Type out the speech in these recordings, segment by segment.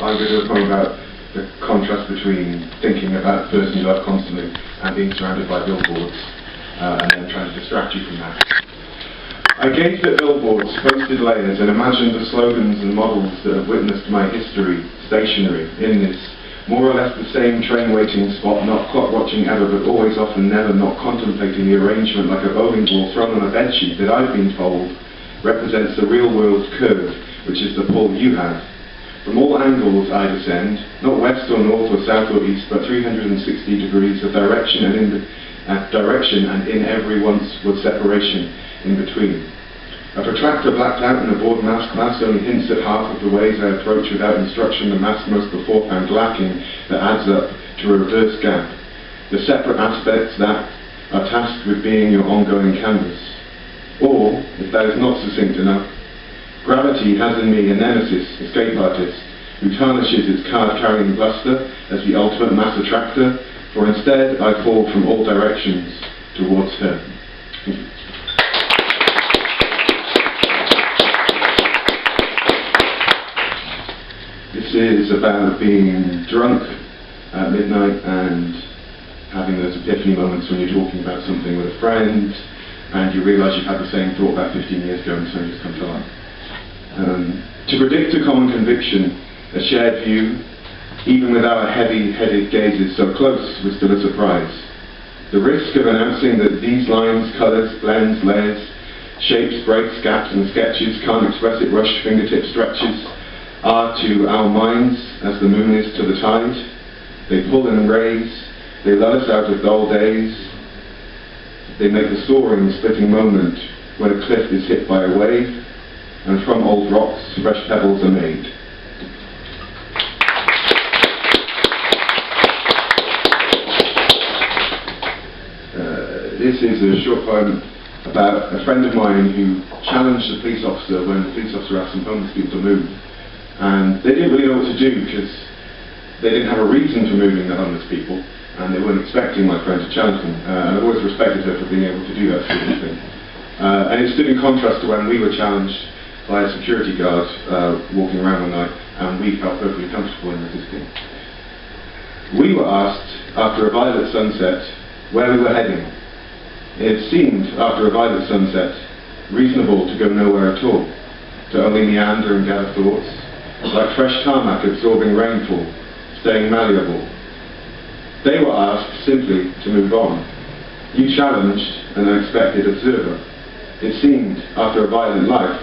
I'm going to do a poem about the contrast between thinking about the person you love constantly and being surrounded by billboards, and then trying to distract you from that. I gazed at billboards, posted layers, and imagined the slogans and models that have witnessed my history, stationary, in this more or less the same train waiting spot, not clock watching ever, but always often never, not contemplating the arrangement like a bowling ball thrown on a bedsheet that I've been told represents the real world's curve, which is the pull you have. From all angles I descend, not west or north or south or east, but 360 degrees of direction and in every once-word separation in between. A protractor blacked out in a board mask class only hints at half of the ways I approach without instruction the mask most before found lacking that adds up to a reverse gap. The separate aspects that are tasked with being your ongoing canvas. Or, if that is not succinct enough, gravity has in me a nemesis, escape artist, who tarnishes its card-carrying bluster as the ultimate mass attractor, for instead I fall from all directions towards her. This is about being drunk at midnight and having those epiphany moments when you're talking about something with a friend and you realise you've had the same thought about 15 years ago and something just comes to life. To predict a common conviction, a shared view, even with our heavy-headed gazes so close, was still a surprise. The risk of announcing that these lines, colours, blends, layers, shapes, breaks, gaps and sketches can't express it, rushed fingertip stretches, are to our minds as the moon is to the tide. They pull and raise, they lull us out of dull days, they make the soaring, splitting moment when a cliff is hit by a wave, and from old rocks fresh pebbles are made. This is a short poem about a friend of mine who challenged a police officer when the police officer asked some homeless people to move. And they didn't really know what to do because they didn't have a reason for moving the homeless people, and they weren't expecting my friend to challenge them. And I've always respected her for being able to do that sort of thing. And it stood in contrast to when we were challenged by a security guard walking around one night, and we felt perfectly comfortable in resisting. We were asked, after a violet sunset, where we were heading. It seemed, after a violet sunset, reasonable to go nowhere at all, to only meander and gather thoughts, like fresh tarmac absorbing rainfall, staying malleable. They were asked simply to move on. You challenged an unexpected observer. It seemed, after a violent life,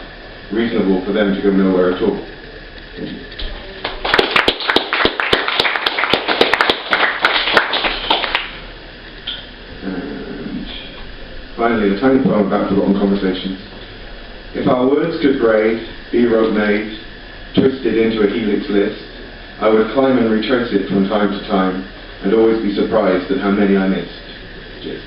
reasonable for them to go nowhere at all. And finally, a tiny poem about forgotten conversations. If our words could braid, be rope made, twisted into a helix list, I would climb and retrace it from time to time, and always be surprised at how many I missed. Cheers.